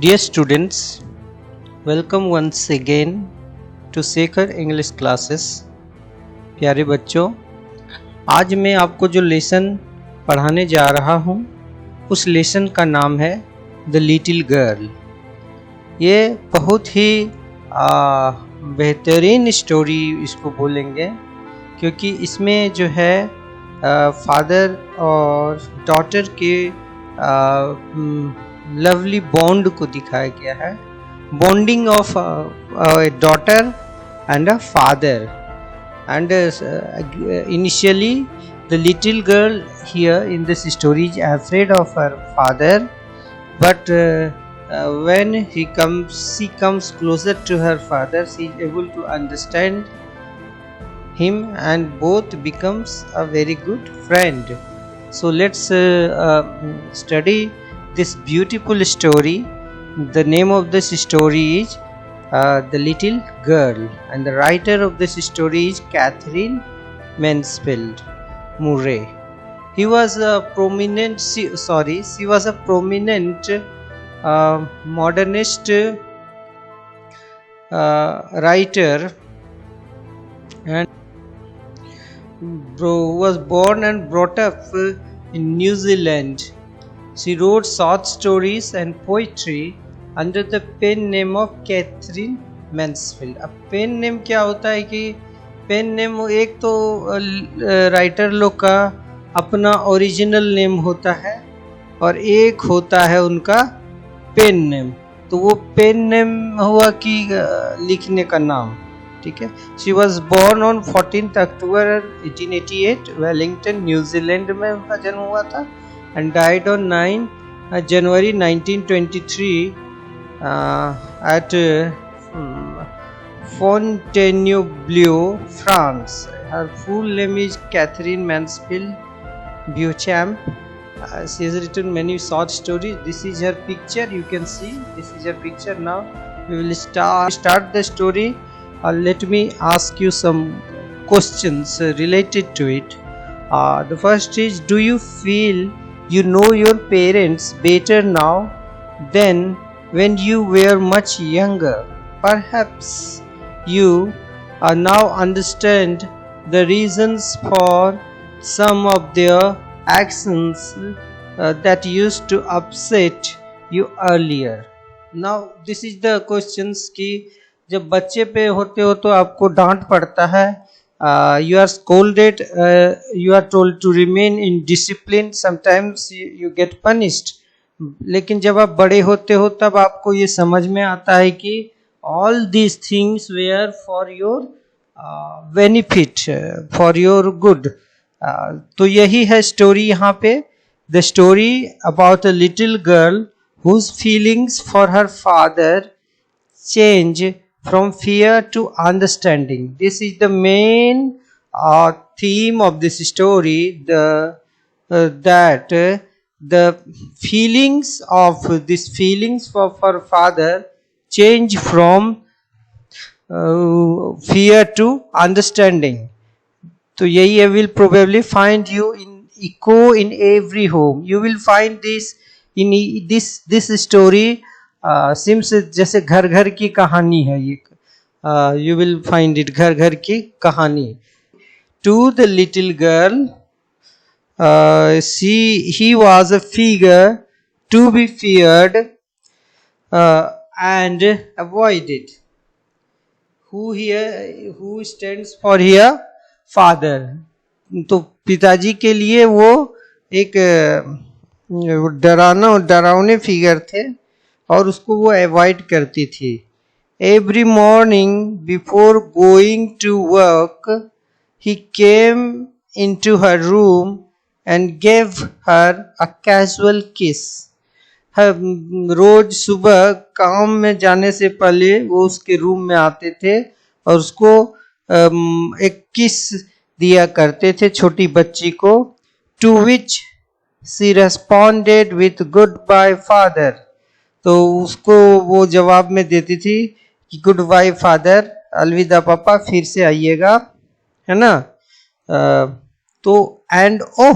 Dear students, welcome once again to Sekhar English Classes। प्यारे बच्चों, आज मैं आपको जो लेसन पढ़ाने जा रहा हूँ उस लेसन का नाम है द लिटिल गर्ल। ये बहुत ही बेहतरीन स्टोरी इसको बोलेंगे, क्योंकि इसमें जो है फादर और डॉटर के लवली बॉन्ड को दिखाया गया है, bonding of a daughter and a father. And initially the little girl here in this story is afraid of her father, but when she comes closer to her father, she is able to understand him and both becomes a very good friend. So let's study this beautiful story. The name of this story is The Little Girl, and the writer of this story is Catherine Mansfield Murray. She was a prominent modernist writer, and was born and brought up in New Zealand. She wrote short stories and poetry under the pen name of Catherine Mansfield. अब pen name क्या होता है कि pen name एक तो writer लोग का अपना ओरिजिनल नेम होता है और एक होता है उनका पेन नेम। तो वो पेन नेम हुआ कि लिखने का नाम, ठीक है। She was born on 14 October 1888 Wellington New Zealand में उनका जन्म हुआ था, and died on 9 January 1923 at Fontainebleau, France. Her full name is Catherine Mansfield Beauchamp. She has written many short stories. This is her picture, you can see. This is her picture. Now we will start the story. Let me ask you some questions related to it. The first is, do you feel you know your parents better now than when you were much younger? Perhaps you now understand the reasons for some of their actions that used to upset you earlier. Now this is the questions कि जब बच्चे पे होते हो तो आपको डांट पड़ता है, you are scolded, you are told to remain in discipline, sometimes you get punished. लेकिन जब आप बड़े होते हो तब आपको ये समझ में आता है कि all these things were for your benefit, for your good. तो यही है स्टोरी यहाँ पे, the story about a little girl whose feelings for her father change from fear to understanding. This is the main theme of this story, the feelings for her father change from fear to understanding. So यही will probably find you in echo in every home. You will find this in this story. Seems जैसे घर घर की कहानी है ये, you will find it, घर घर की कहानी। To the little girl, he was a figure to be feared and avoided. Who stands for here father. तो पिताजी के लिए वो एक डरावने फिगर थे और उसको वो अवॉइड करती थी। Every morning before going to work he came into her room and gave her a casual kiss. रोज सुबह काम में जाने से पहले वो उसके रूम में आते थे और उसको एक किस दिया करते थे, छोटी बच्ची को। To which she responded with goodbye father. तो उसको वो जवाब में देती थी कि गुड बाय फादर, अलविदा पापा, फिर से आइएगा, है ना। तो and oh,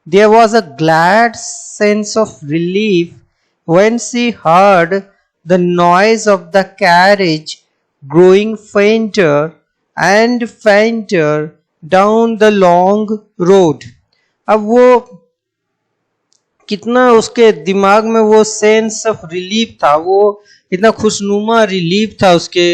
there was a glad sense of relief When she heard the noise of the carriage growing fainter and fainter down the long road. अब वो कितना उसके दिमाग में वो सेंस ऑफ रिलीफ था, वो इतना खुशनुमा रिलीफ था उसके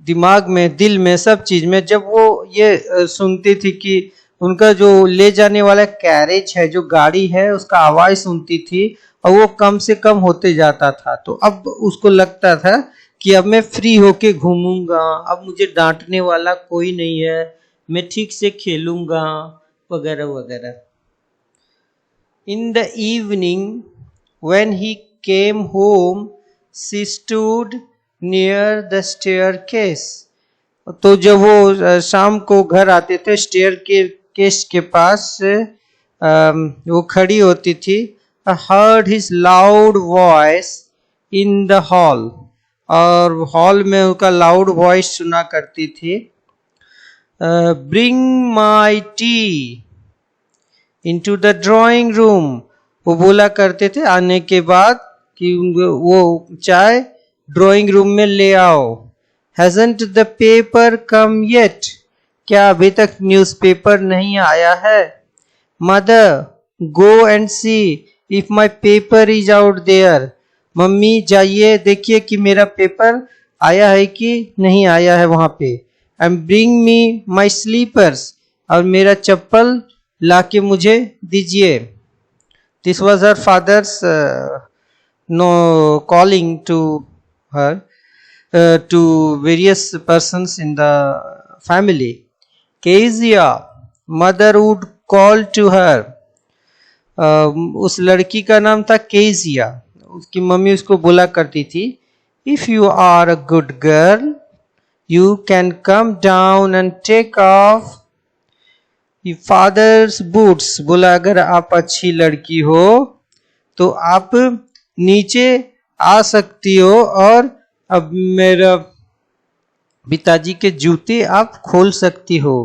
दिमाग में, दिल में, सब चीज में, जब वो ये सुनती थी कि उनका जो ले जाने वाला कैरेज है, जो गाड़ी है, उसका आवाज सुनती थी और वो कम से कम होते जाता था। तो अब उसको लगता था कि अब मैं फ्री होके घूमूंगा, अब मुझे डांटने वाला कोई नहीं है, मैं ठीक से खेलूंगा वगैरह वगैरह। In the evening, when he came home, she stood near the staircase. तो जब वो शाम को घर आते थे, स्टेयरकेस के पास वो खड़ी होती थी। I heard his loud voice in the hall. और हॉल में उसका लाउड वॉइस सुना करती थी। Bring my tea into the drawing room. वो बोला करते थे आने के बाद कि वो चाय ड्राइंग रूम में ले आओ। Hasn't the paper come yet? क्या अभी तक न्यूज़पेपर नहीं आया है? Mother, go and see if my paper is out there. Mummy जाइए देखिए कि मेरा पेपर आया है कि नहीं आया है वहां पे। And bring me my slippers. और मेरा चप्पल लाके मुझे दीजिए। This was her father's calling to her, to various persons in the family. Kezia, mother would call to her. उस लड़की का नाम था केजिया। उसकी मम्मी उसको बोला करती थी, If you are a good girl, you can come down and take off father's boots. बोला अगर आप अच्छी लड़की हो तो आप नीचे आ सकती हो और अब मेरा पिताजी के जूते आप खोल सकती हो।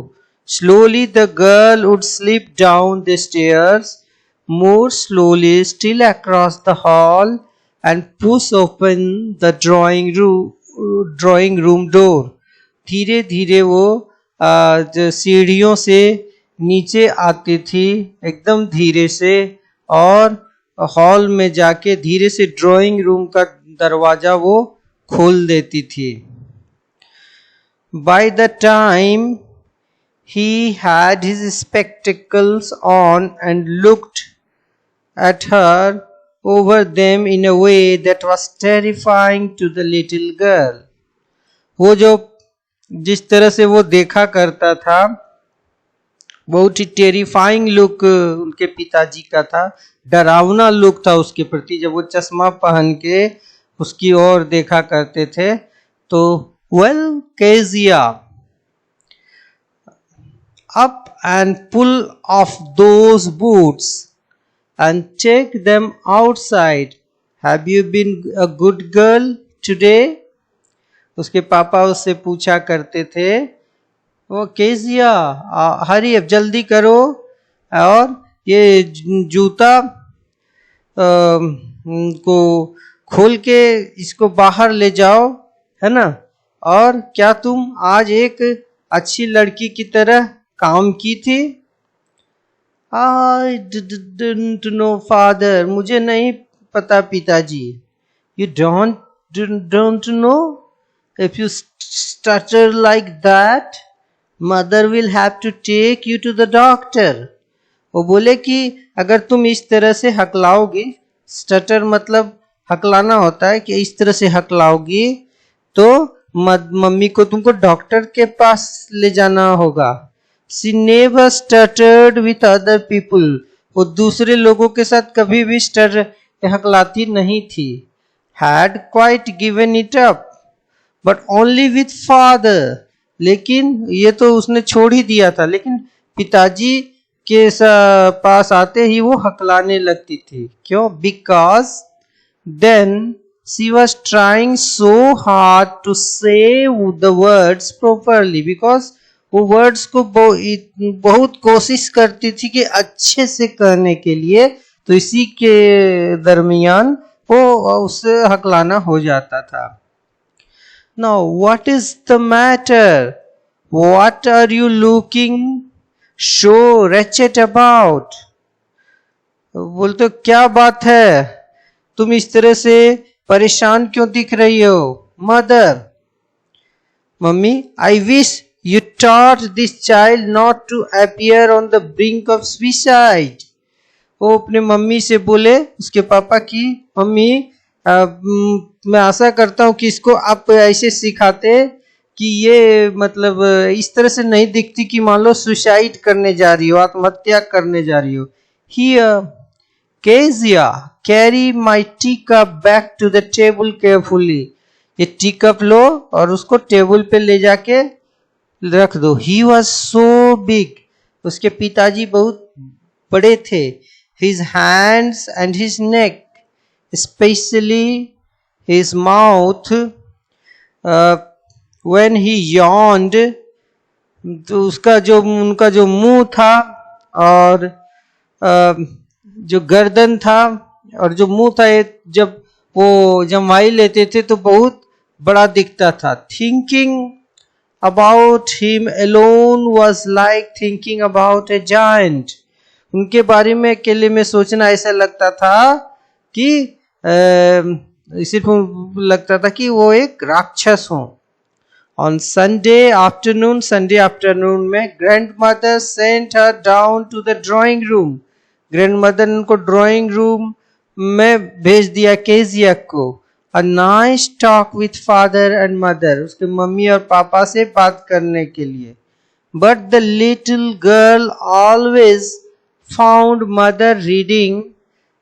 Slowly the girl would slip down the stairs, more slowly still across the hall and push open the drawing room door. धीरे धीरे वो सीढ़ियों से नीचे आती थी एकदम धीरे से, और हॉल में जाके धीरे से ड्राइंग रूम का दरवाजा वो खोल देती थी। By the time he had his spectacles on and looked at her over them in a way that was terrifying to the little girl. वो जो जिस तरह से वो देखा करता था, बहुत ही टेरिफाइंग लुक उनके पिताजी का था, डरावना लुक था उसके प्रति जब वो चश्मा पहन के उसकी ओर देखा करते थे। तो well Kezia, up and pull off those boots and take them outside. Have you been a good girl today? उसके पापा उससे पूछा करते थे, वो केजिया हरी अब जल्दी करो और ये जूता को खोल के इसको बाहर ले जाओ, है ना, और क्या तुम आज एक अच्छी लड़की की तरह काम की थी? I didn't know father, मुझे नहीं पता पिताजी। You don't know? If you stutter like that, mother will have to take you to the doctor. वो बोले कि अगर तुम इस तरह से हकलाओगी, स्टटर मतलब हकलाना होता है, कि इस तरह से हकलाओगी तो मम्मी को तुमको डॉक्टर के पास ले जाना होगा। She never stuttered with other people. वो दूसरे लोगों के साथ कभी भी हकलाती नहीं थी। Had quite given it up, but only with father. लेकिन ये तो उसने छोड़ ही दिया था, लेकिन पिताजी के पास आते ही वो हकलाने लगती थी। क्यों? Because then she was trying so hard to say the words properly. Because वो वर्ड्स को बहुत कोशिश करती थी कि अच्छे से कहने के लिए, तो इसी के दरमियान वो उससे हकलाना हो जाता था। Now what is the matter? What are you looking so wretched about? बोलते हो क्या बात है, तुम इस तरह से परेशान क्यों दिख रही हो? Mother, mummy, I wish you taught this child not to appear on the brink of suicide. वो अपने मम्मी से बोले, उसके पापा की, मम्मी मैं आशा करता हूँ कि इसको आप ऐसे सिखाते कि ये मतलब इस तरह से नहीं दिखती कि मान लो सुसाइड करने जा रही हो, आत्महत्या करने जा रही हो। Here, Kezia, carry my teacup back to the table carefully. ये टीकअप लो और उसको टेबल पे ले जाके रख दो। He was so big. उसके पिताजी बहुत बड़े थे। His hands and his neck, especially his mouth, when he yawned, तो उनका जो मुंह था और जो गर्दन था और जो मुंह था, जब वो जमाई लेते थे तो बहुत बड़ा दिखता था। Thinking about him alone was like thinking about a giant. उनके बारे में अकेले में सोचना ऐसा लगता था कि सिर्फ लगता था कि वो एक राक्षस हो। On Sunday afternoon में grandmother sent her down to the drawing room. grandmother ने उनको drawing room में भेज दिया केजिया को। A nice talk with father and mother. उसके मम्मी और पापा से बात करने के लिए। But the little girl always found mother reading.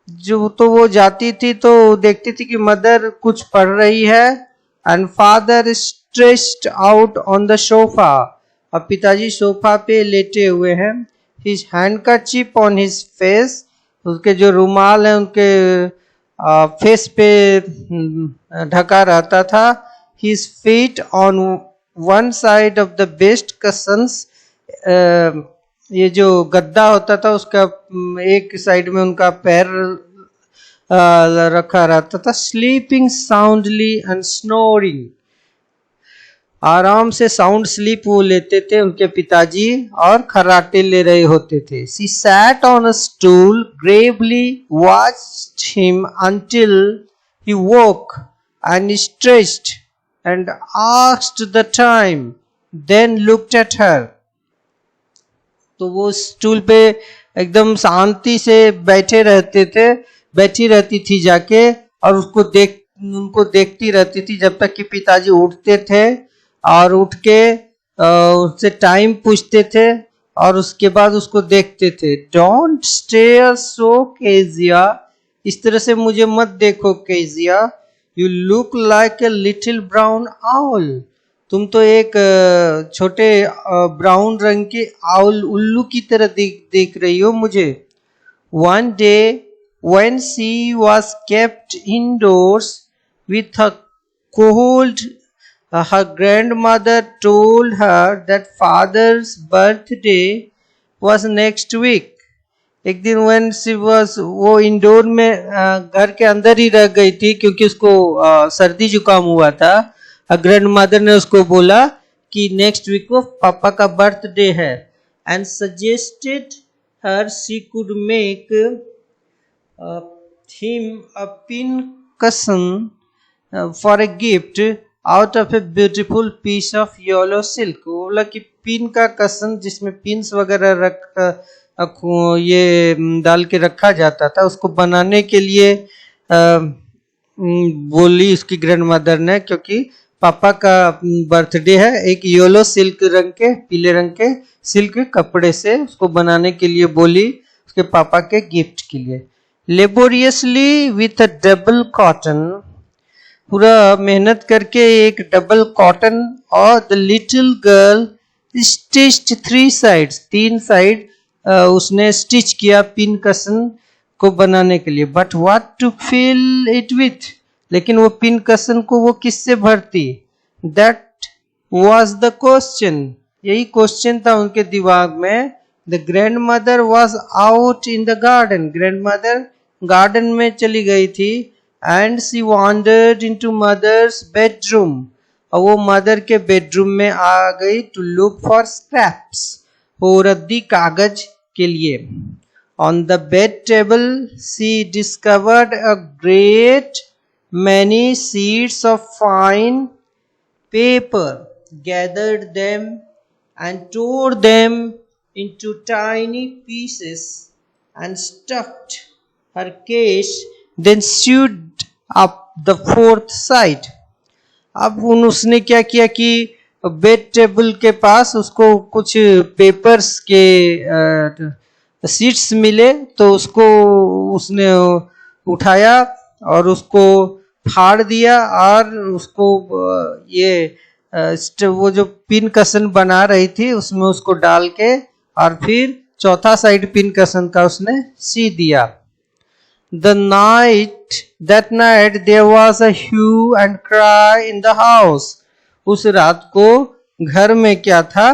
जो तो वो जाती थी तो देखती थी कि मदर कुछ पढ़ रही है। And father stretched out on the sofa. अब पिताजी सोफा पे लेटे हुए हैं। His handkerchief on his face. उसके जो रुमाल है उनके फेस पे ढका रहता था। His feet on one side of the best cushions. ये जो गद्दा होता था उसका एक साइड में उनका पैर रखा रहता था। Sleeping soundly and snoring. आराम से साउंड स्लीप वो लेते थे उनके पिताजी और खर्राटे ले रहे होते थे। She sat on a stool, gravely watched him until he woke and stretched and asked the time, then looked at her. तो वो स्टूल पे एकदम शांति से बैठी रहती थी जाके और उनको देखती रहती थी जब तक कि पिताजी उठते थे और उठ के उससे टाइम पूछते थे और उसके बाद उसको देखते थे। डोंट स्टेयर सो केजिया, इस तरह से मुझे मत देखो Kezia. You look like a little brown owl, तुम तो एक छोटे ब्राउन रंग के आउल उल्लू की तरह देख रही हो मुझे। One day when she was kept indoors with her cold, her grandmother told her that father's birthday was next week. एक दिन when she was, वो इंडोर में घर के अंदर ही रह गई थी क्योंकि उसको सर्दी जुकाम हुआ था। ग्रैंडमदर ने उसको बोला कि नेक्स्ट वीक को पापा का बर्थडे है। And suggested her she could make him a pin cushion for a gift out of a beautiful piece of yellow silk. वो बोला कि पिन का कसन जिसमें पिन्स वगैरह ये डाल के रखा जाता था, उसको बनाने के लिए बोली उसकी ग्रैंडमदर ने, क्योंकि पापा का बर्थडे है। एक येलो सिल्क रंग के, पीले रंग के सिल्क कपड़े से उसको बनाने के लिए बोली उसके पापा के गिफ्ट के लिए। Laboriously with a double cotton, पूरा मेहनत करके एक डबल कॉटन, और the little girl stitched 3 sides, 3 side उसने स्टिच किया पिन कसन को बनाने के लिए। But what to fill it with, लेकिन वो पिन कसन को वो किससे भरती? दैट वाज द क्वेश्चन, यही क्वेश्चन था उनके दिमाग में। The grandmother was out in the garden, grandmother garden में चली गई थी and she wandered into mother's bedroom, और वो मदर के बेडरूम में आ गई टू लुक फॉर स्क्रैप्स, वो रद्दी कागज के लिए। On the bed table she discovered a great many sheets of fine paper, gathered them and tore them into tiny pieces and stuffed her case, then sewed up the fourth side. अब उसने क्या किया कि bed table के पास उसको कुछ papers के sheets मिले, तो उसको उसने उठाया और उसको फाड़ दिया, और उसको वो जो पिन कसन बना रही थी उसमें उसको डाल के, और फिर चौथा साइड पिन कसन का उसने सी दिया। That night there was a hue and cry in the house. उस रात को घर में क्या था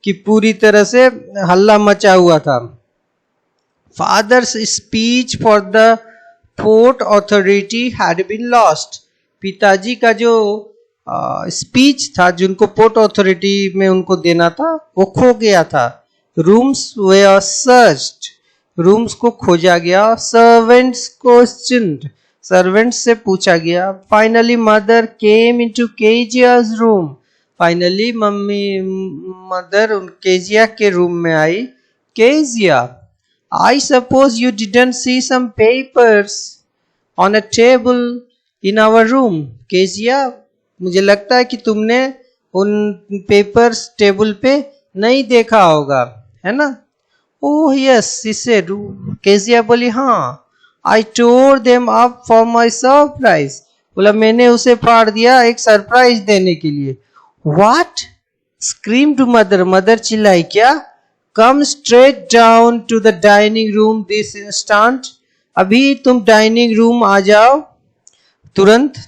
कि पूरी तरह से हल्ला मचा हुआ था। Father's speech for the Port Authority had been lost. पिताजी का जो स्पीच था जिनको पोर्ट अथॉरिटी में उनको देना था वो खो गया था। Rooms were searched. रूम्स को खोजा गया। सर्वेंट्स क्वेश्चन्ड, सर्वेंट्स से पूछा गया। Finally mother came into Kezia's room, finally mother Kezia के रूम में आई। Kezia, I suppose you didn't see some papers on a table in our room. Kezia, मुझे लगता है कि तुमने उन पेपर्स टेबल पे नहीं देखा होगा, है ना? Oh yes, she said. Kezia बोली हाँ। I tore them up for my surprise. बोला मैंने उसे फाड़ दिया एक सरप्राइज देने के लिए। What? Screamed mother. मदर चिल्लाई क्या? Come straight down to the dining room this instant. अभी तुम डाइनिंग रूम आ जाओ तुरंत।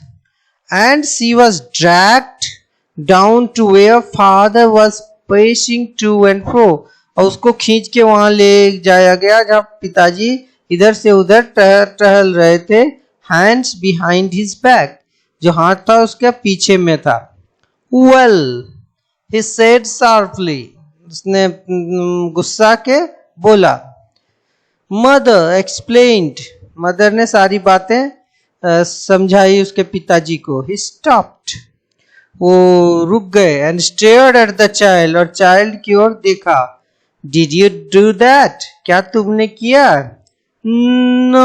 And she was dragged down to where father was pacing to and fro. और उसको खींच के वहां ले जाया गया जहां पिताजी इधर से उधर टहल रहे थे। हैंड्स बिहाइंड हिज बैक, जो हाथ था उसके पीछे में था। वेल, ही सेड शार्पली, उसने गुस्सा के बोला। मदर एक्सप्लेन्ड, मदर ने सारी बातें समझाई उसके पिताजी को। ही स्टॉप्ड, वो रुक गए। And stared at the child, और चाइल्ड की ओर देखा। Did you do that? क्या तुमने किया? No,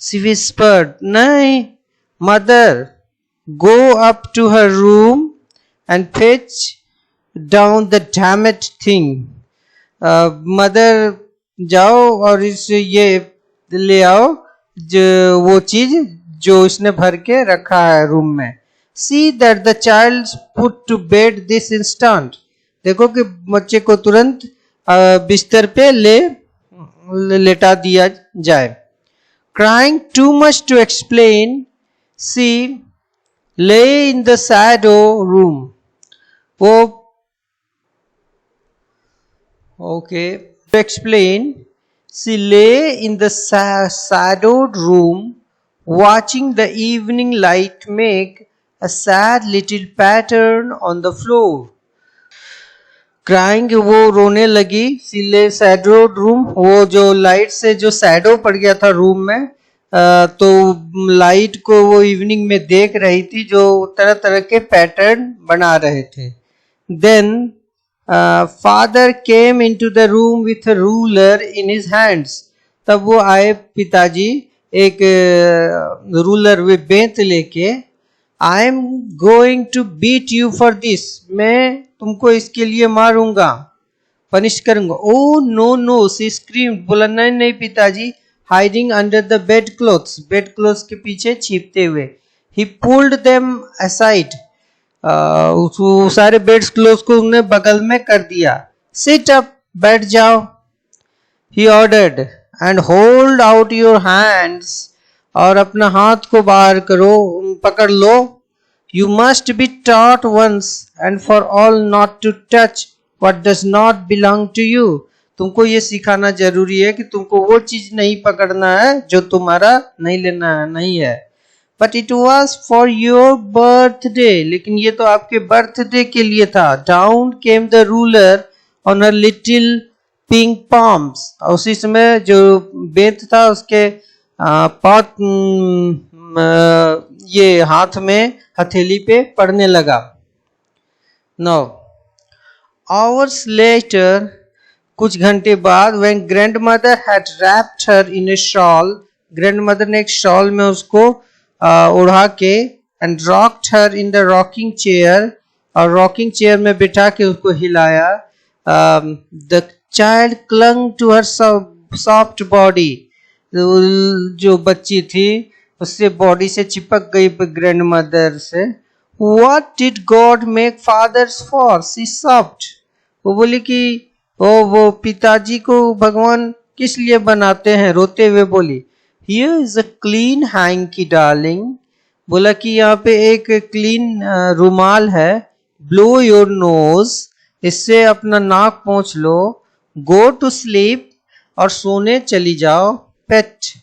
she whispered. नहीं। Mother, go up to her room and fetch down the damned thing. Mother, जाओ और इस ये ले आओ जो वो चीज जो इसने भर के रखा है रूम में। See that the child put to bed this instant. देखो कि बच्चे को तुरंत बिस्तर पे लेटा दिया जाए। Crying too much to explain, she lay in the shadow room. वो to explain, she lay in the shadowed room, watching the evening light make a sad little pattern on the floor. Crying, वो रोने लगी। सिले shadow room, वो जो light से जो shadow पड़ गया था रूम में, तो लाइट को वो इवनिंग में देख रही थी जो तरह तरह के पैटर्न बना रहे थे। Then father came into the room with a ruler in his hands, तब वो आए पिताजी एक रूलर वे बेंत लेके। I am going to beat you for this, मैं तुमको इसके लिए मारूंगा, पनिश करूंगा। Oh no no, she screamed, बोला नहीं नहीं पिताजी। Hiding under the bed clothes, bed clothes के पीछे छिपते हुए। ही पुल्ड देम असाइड, सारे बेड क्लोथ्स को उन्होंने बगल में कर दिया। सिट अप, बैठ जाओ। He ordered, and hold out your hands, और अपना हाथ को बाहर करो, पकड़ लो। You must be taught once and for all not to touch what does not belong to you. तुमको ये सिखाना जरूरी है कि तुमको वो चीज नहीं पकड़ना है जो तुम्हारा नहीं लेना है, नहीं है। But it was for your birthday, लेकिन ये तो आपके बर्थडे के लिए था। Down came the ruler on her little pink palms। उसी समय जो बेत था उसके पात ये हाथ में हथेली पे पड़ने लगा। नो आवर्स लेटर, कुछ घंटे बाद, when grandmother had wrapped her in a shawl, grandmother ने एक शॉल में उसको ओढ़ा के and rocked her in the rocking chair, और rocking chair में बिठा के उसको हिलाया। the child clung to her soft body, जो बच्ची थी उससे बॉडी से चिपक गई ग्रैंडमदर से। What did God make fathers for? She sobbed। वो बोली कि वो पिताजी को भगवान किस लिए बनाते हैं, रोते हुए बोली। Here is a clean hanky darling। बोला कि यहाँ पे एक क्लीन रुमाल है। Blow your nose, इससे अपना नाक पोंछ लो। Go to sleep, और सोने चली जाओ। Pet,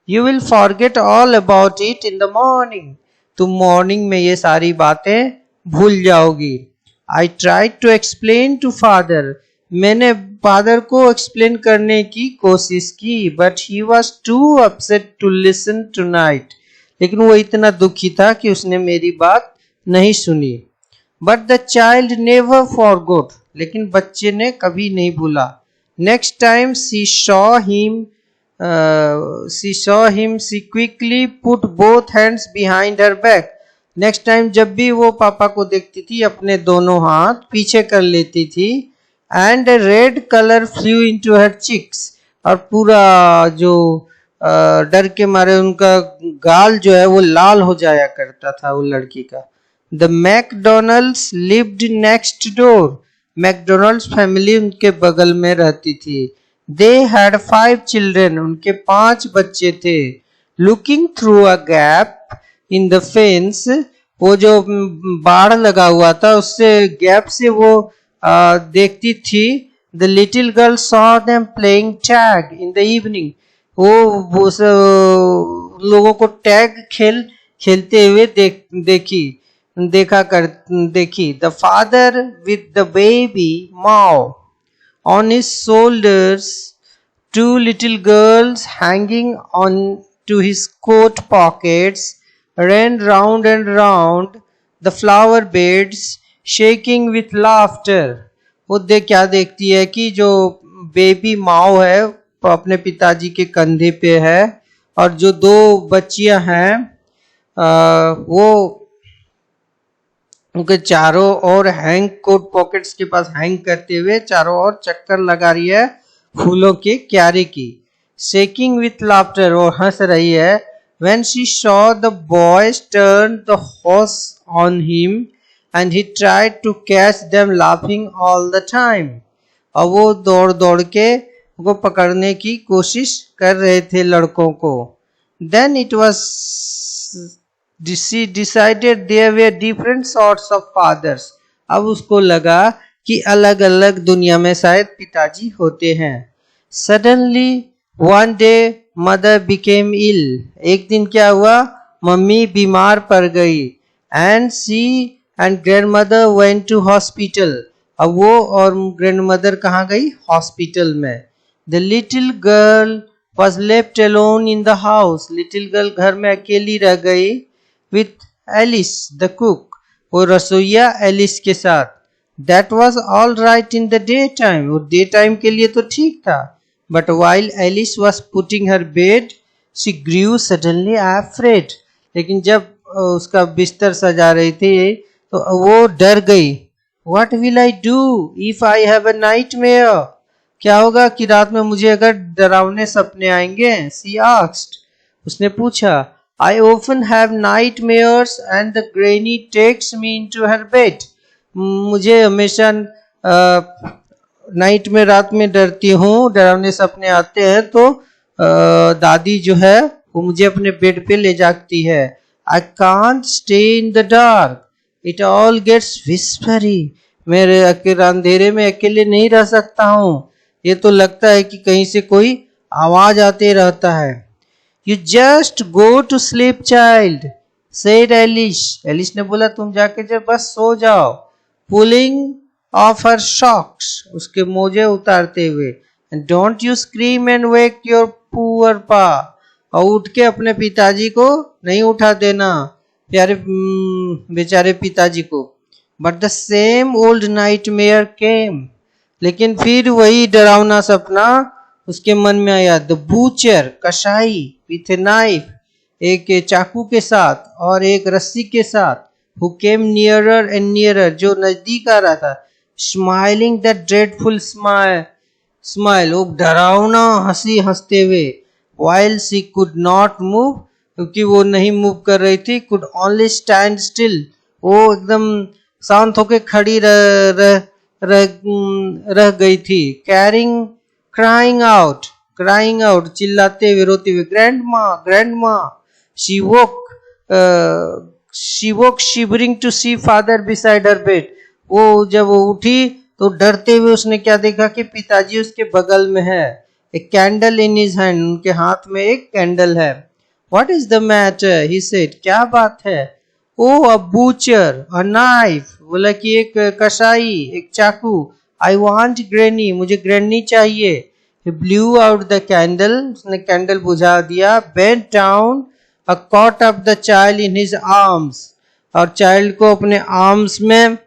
you will forget all about it in the morning। तुम मॉर्निंग में ये सारी बातें भूल जाओगी। I tried to explain to father, मैंने फादर को एक्सप्लेन करने की कोशिश की। But he was too upset to listen tonight, लेकिन वो इतना दुखी था कि उसने मेरी बात नहीं सुनी। But the child never forgot, लेकिन बच्चे ने कभी नहीं भूला। Next time she saw him, she quickly put both hands behind her back। Next time जब भी वो पापा को देखती थी अपने दोनों हाथ पीछे कर लेती थी। And red colour flew into her cheeks, और पूरा जो डर के मारे उनका गाल जो है वो लाल हो जाया करता था वो लड़की का। The McDonald's lived next door, McDonald's family उनके बगल में रहती थी। दे हैड 5 चिल्ड्रन, उनके 5 बच्चे थे। Looking through a gap in the fence, वो जो बाड़ लगा हुआ था उससे गैप से वो देखती थी। The little girl saw them playing tag in the evening, वो लोगों को टैग खेलते हुए देखी। The father with the baby Mao on his shoulders, 2 little girls hanging on to his coat pockets ran round and round the flower beds, shaking with laughter। वो क्या देखती है कि जो बेबी माओ है वो अपने पिताजी के कंधे पे है, और जो 2 बच्चियां हैं वो उनके चारों ओर हैंग, कोट पॉकेट्स के पास हैंग करते हुए चारों ओर चक्कर लगा रही है फूलों के क्यारे की। शेकिंग विथ लाफ्टर, और हंस रही है। When she saw the boys turn the horse on him and he tried to catch them laughing all the time, और वो दौड़ दौड़ के उनको पकड़ने की कोशिश कर रहे थे लड़कों को। Then it was she decided there were different sorts of fathers। अब उसको लगा कि अलग अलग दुनिया में शायद पिताजी होते हैं। Suddenly one day mother became ill। एक दिन क्या हुआ, मम्मी बीमार पड़ गई। And she and grandmother went to hospital। अब वो और ग्रैंडमदर कहाँ गई, हॉस्पिटल में। The little girl was left alone in the house। Little girl घर में अकेली रह गई। With Alice the cook, वो रसोइया एलिस के साथ। That was all right in the daytime, वो डे टाइम के लिए तो ठीक था। But while Alice was putting her bed, she grew suddenly afraid। लेकिन जब उसका बिस्तर सजा रही थी तो वो डर गई। What will I do if I have a nightmare? क्या होगा कि रात में मुझे अगर डरावने सपने आएंगे? She asked, उसने पूछा। I often have nightmares and the granny takes me into her bed। मुझे हमेशा नाइट में, रात में डरती हूँ, डरावने सपने आते हैं तो दादी जो है वो मुझे अपने बेड पे ले जाती है। I can't stay in the dark, it all gets whispery। मेरे अंधेरे में अकेले नहीं रह सकता हूँ, ये तो लगता है कि कहीं से कोई आवाज आते रहता है। You just go to sleep child, said Alice. Alice ने बोला तुम जाके जब बस सो जाओ। पुलिंग ऑफ हर सॉक्स, उसके मोजे उतारते हुए। And don't you scream and wake your poor पा, और उठ के अपने पिताजी को नहीं उठा देना, प्यारे बेचारे पिताजी को। But the same old nightmare came, लेकिन फिर वही डरावना सपना उसके मन में आया। द बूचर, कसाई, विथ ए नाइफ, एक चाकू के साथ और एक रस्सी के साथ। Who came nearer and nearer, जो नजदीक आ रहा था। स्माइलिंग द ड्रेडफुल स्माइल, वो डरावना हंसी हंसते हुए। While she could not move, क्योंकि वो नहीं मूव कर रही थी। कुड ओनली स्टैंड स्टिल, वो एकदम शांत होके खड़ी रह गई थी। क्राइंग आउट, चिल्लाते हुए, रोते हुए। Grandma, she woke shivering to see father beside her bed. वो जब वो उठी तो डरते हुए उसने क्या देखा कि पिताजी उसके बगल में है। A candle in his hand, उनके हाथ में एक कैंडल है। What is the matter, he said, क्या बात है। ओ अ बूचर, अ नाइफ, बोला कि एक कसाई, एक चाकू। आई वांट ग्रैनी, मुझे ग्रैनी चाहिए। He blew out the candle, उसने कैंडल बुझा दिया। Bent down, caught up the child in his arms, और चाइल्ड को अपने आर्म्स में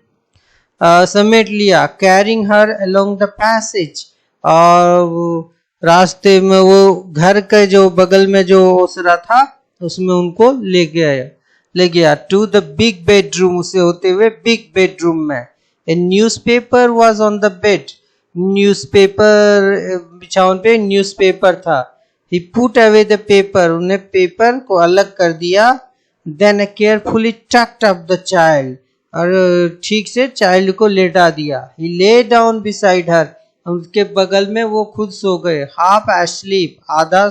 समेट लिया। Carrying her along the passage, और रास्ते में वो घर के जो बगल में जो ओसरा था उसमें उनको ले गया। टू द बिग बेडरूम, उसे होते हुए बिग बेडरूम में। A newspaper was on the bed, newspaper बिछावन पे न्यूज़पेपर था। He put away the paper, उन्हें पेपर को अलग कर दिया। Then carefully tucked up the child, और ठीक से चाइल्ड को लेटा दिया। ही ले डाउन बिसाइड हर, उसके बगल में वो खुद सो गए। हाफ एस्लीप, आधा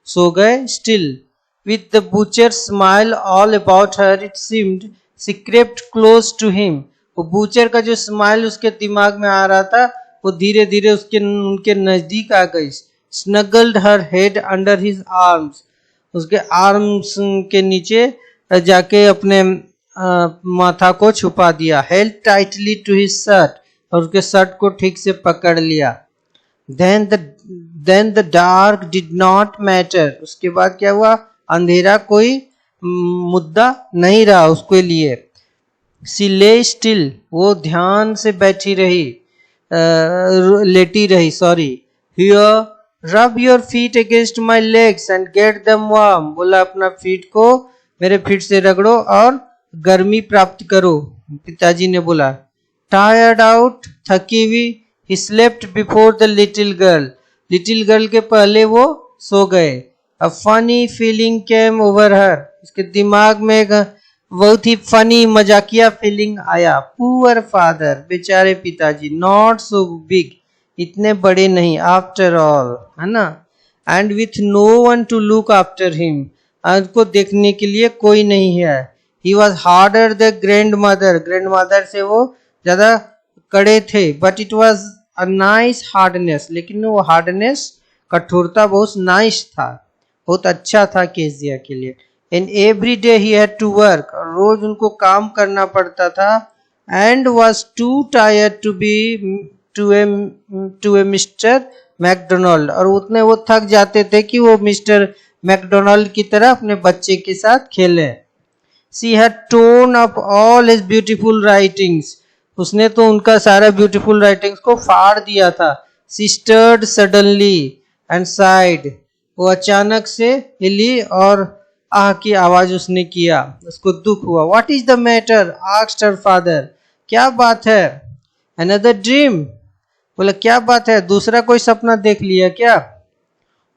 सो गए। Still with the butcher's smile all about her, it seemed she crept close to him. वो बूचर का जो स्माइल उसके दिमाग में आ रहा था वो धीरे धीरे उनके नजदीक आ गई। Snuggled her head under his arms, उसके आर्म्स के नीचे जाके अपने माथा को छुपा दिया। Held tightly to his shirt, और उसके शर्ट को ठीक से पकड़ लिया। Then the dark did not matter, उसके बाद क्या हुआ, अंधेरा कोई मुद्दा नहीं रहा उसके लिए। She lay still, वो ध्यान से बैठी रही, लेटी रही, sorry. Here, rub your feet against my legs and get them warm, बोला अपना फीट को मेरे फीट से रगड़ो और गर्मी प्राप्त करो, पिताजी ने बोला। Tired out, थकी हुई, he slept before the little girl के पहले वो सो गए। A funny feeling came over her, उसके दिमाग में एक बहुत ही फनी मजाकिया फीलिंग आया। Poor father, बेचारे पिताजी। Not so big, इतने बड़े नहीं, after all, है ना। And with no one to look after him, उसको देखने के लिए कोई नहीं है। He was harder than grandmother से वो ज्यादा कड़े थे। But it was a nice hardness, लेकिन वो hardness, कठोरता बहुत नाइस था, बहुत अच्छा था केजिया के लिए। And every day he had to work, रोज उनको काम करना पड़ता था। And was too tired to be to a Mr McDonald, और उतने वो थक जाते थे कि वो मिस्टर मैकडोनाल्ड की तरह अपने बच्चे के साथ खेले। She had torn up all his beautiful writings, उसने तो उनका सारा ब्यूटीफुल राइटिंग्स को फाड़ दिया था। She stirred suddenly and sighed, वो अचानक से हिली और आह की आवाज उसने किया, उसको दुख हुआ। What is the matter, asked her father, क्या बात है। अनदर ड्रीम, बोला क्या बात है, दूसरा कोई सपना देख लिया क्या।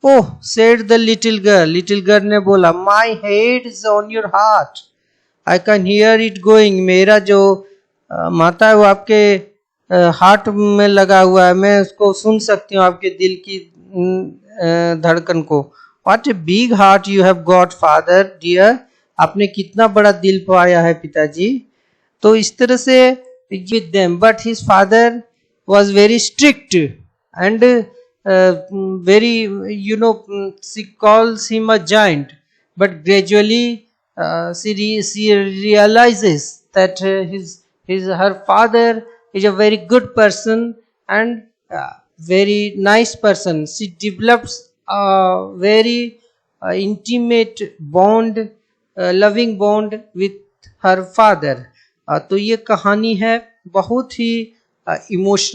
ओह, सेड द लिटिल गर्ल ने बोला, my head is on your heart, I can hear it going, मेरा जो माता है वो आपके हार्ट में लगा हुआ है, मैं उसको सुन सकती हूँ, आपके दिल की धड़कन को। What a big heart you have got, father dear, आपने कितना बड़ा दिल पाया है पिताजी। तो इस तरह से with them, but his father was very strict, and very, she calls him a giant, but gradually she realizes that her father is a very good person and very nice person. She develops a very intimate bond, loving bond with her father. तो ये कहानी है बहुत ही emotional